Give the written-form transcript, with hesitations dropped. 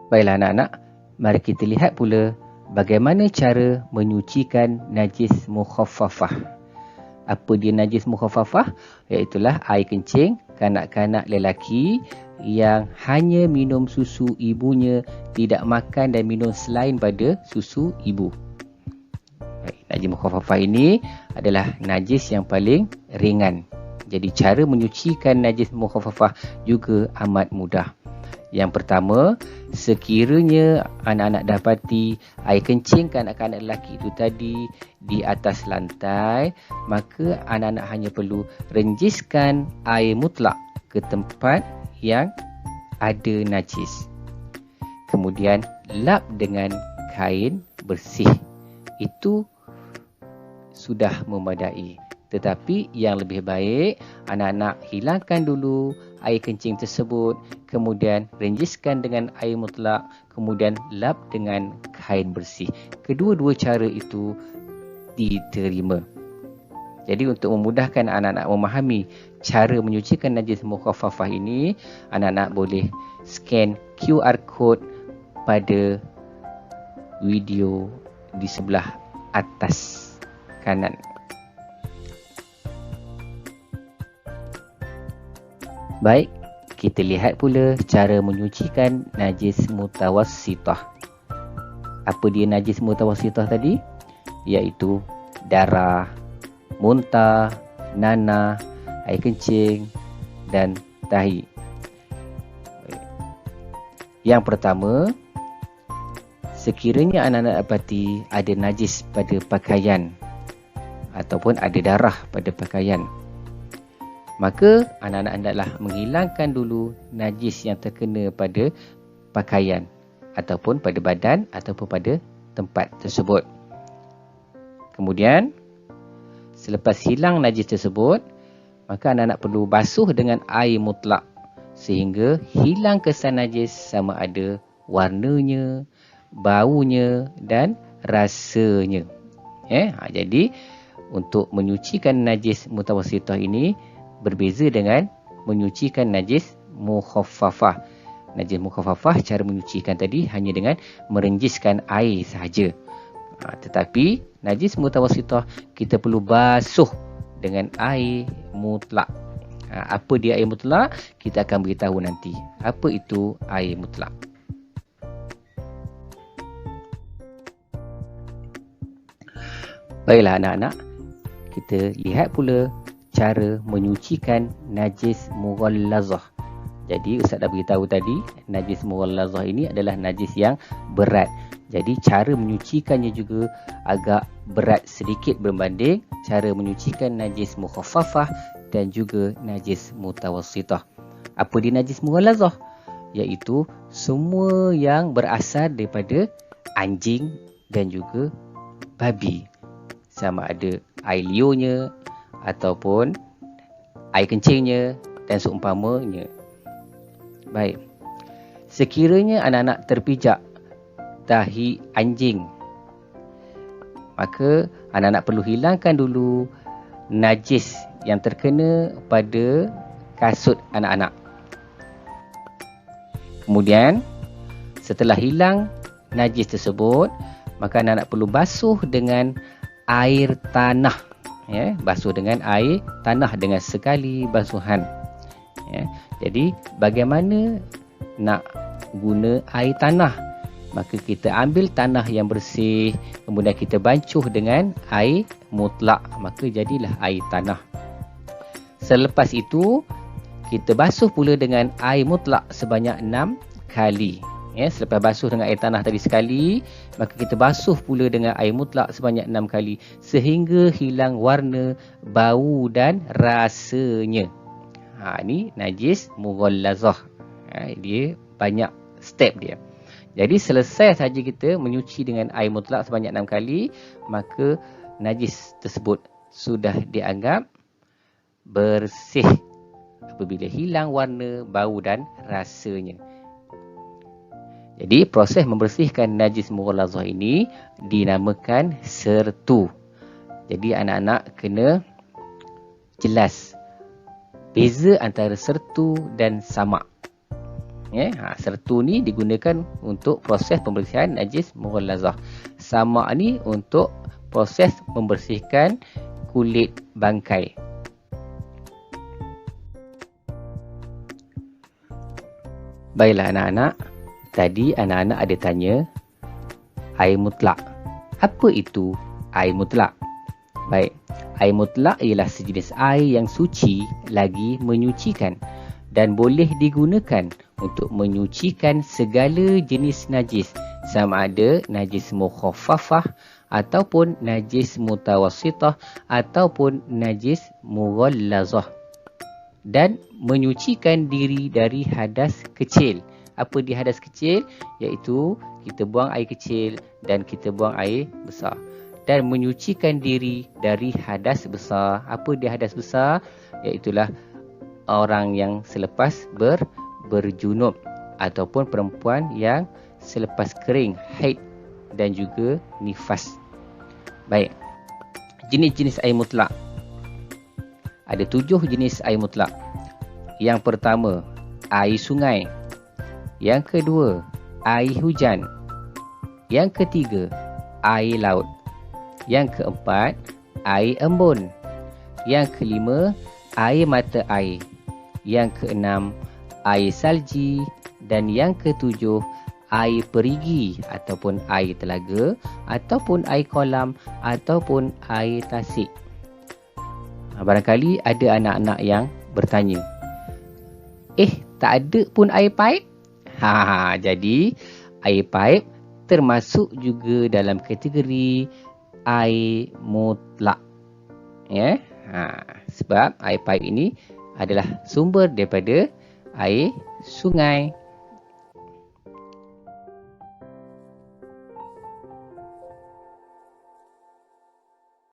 Baiklah anak-anak, mari kita lihat pula bagaimana cara menyucikan najis mukhaffafah. Apa dia najis mukhaffafah? Iaitulah air kencing kanak-kanak lelaki yang hanya minum susu ibunya, tidak makan dan minum selain pada susu ibu. Najis mukhaffafah ini adalah najis yang paling ringan. Jadi cara menyucikan najis mukhaffafah juga amat mudah. Yang pertama, sekiranya anak-anak dapati air kencing kanak-kanak lelaki itu tadi di atas lantai, maka anak-anak hanya perlu renjiskan air mutlak ke tempat yang ada najis. Kemudian lap dengan kain bersih. Itu sudah memadai. Tetapi yang lebih baik, anak-anak hilangkan dulu air kencing tersebut, kemudian renjiskan dengan air mutlak, kemudian lap dengan kain bersih. Kedua-dua cara itu diterima. Jadi untuk memudahkan anak-anak memahami cara menyucikan najis mukhaffafah ini, anak-anak boleh scan QR code pada video di sebelah atas kanan. Baik, kita lihat pula cara menyucikan najis mutawassithah. Apa dia najis mutawassithah tadi? Iaitu darah, muntah, nanah, air kencing dan tahi. Yang pertama, sekiranya anak-anak dapati ada najis pada pakaian ataupun ada darah pada pakaian, maka anak-anak hendaklah menghilangkan dulu najis yang terkena pada pakaian ataupun pada badan ataupun pada tempat tersebut. Kemudian, selepas hilang najis tersebut, maka anak-anak perlu basuh dengan air mutlak sehingga hilang kesan najis sama ada warnanya, baunya dan rasanya. Jadi, untuk menyucikan najis mutawassithah ini berbeza dengan menyucikan najis mukhaffafah. Najis mukhaffafah, cara menyucikan tadi hanya dengan merenjiskan air sahaja. Tetapi najis mutawassithah kita perlu basuh dengan air mutlak. Apa dia air mutlak? Kita akan beritahu nanti. Apa itu air mutlak? Baiklah anak-anak, kita lihat pula cara menyucikan najis mughallazah. Jadi Ustaz dah beritahu tadi, najis mughallazah ini adalah najis yang berat. Jadi cara menyucikannya juga agak berat sedikit berbanding cara menyucikan najis mukhaffafah dan juga najis mutawassithah. Apa dia najis mughallazah? Iaitu semua yang berasal daripada anjing dan juga babi. Sama ada air liurnya ataupun air kencingnya dan seumpamanya. Baik. Sekiranya anak-anak terpijak tahi anjing, maka anak-anak perlu hilangkan dulu najis yang terkena pada kasut anak-anak. Kemudian, setelah hilang najis tersebut, maka anak-anak perlu basuh dengan air tanah. Basuh dengan air tanah dengan sekali basuhan. Jadi bagaimana nak guna air tanah? Maka kita ambil tanah yang bersih, kemudian kita bancuh dengan air mutlak, maka jadilah air tanah. Selepas itu, kita basuh pula dengan air mutlak sebanyak 6 kali. Selepas basuh dengan air tanah tadi sekali, maka kita basuh pula dengan air mutlak sebanyak 6 kali sehingga hilang warna, bau dan rasanya. Ini najis mughallazah. Dia banyak step dia. Jadi selesai saja kita menyuci dengan air mutlak sebanyak 6 kali, maka najis tersebut sudah dianggap bersih apabila hilang warna, bau dan rasanya. Jadi proses membersihkan najis mughallazah ini dinamakan sertu. Jadi anak-anak kena jelas beza antara sertu dan samak. Ya, sertu ni digunakan untuk proses pembersihan najis mughallazah. Sama' ni untuk proses membersihkan kulit bangkai. Baiklah anak-anak, tadi anak-anak ada tanya air mutlak. Apa itu air mutlak? Baik, air mutlak ialah sejenis air yang suci lagi menyucikan dan boleh digunakan untuk menyucikan segala jenis najis, sama ada najis mukhaffafah ataupun najis mutawassithah ataupun najis mughallazah, dan menyucikan diri dari hadas kecil. Apa dia hadas kecil? Iaitu kita buang air kecil dan kita buang air besar. Dan menyucikan diri dari hadas besar. Apa dia hadas besar? Iaitulah orang yang selepas berjunub ataupun perempuan yang selepas kering, haid dan juga nifas. Baik, jenis-jenis air mutlak. Ada 7 jenis air mutlak. Yang pertama, air sungai. Yang kedua, air hujan. Yang ketiga, air laut. Yang keempat, air embun. Yang kelima, air mata air. Yang keenam, air salji. Dan yang ketujuh, air perigi ataupun air telaga ataupun air kolam ataupun air tasik. Barangkali ada anak-anak yang bertanya, tak ada pun air paip? Jadi air paip termasuk juga dalam kategori air mutlak. Ya. Sebab air paip ini adalah sumber daripada air sungai.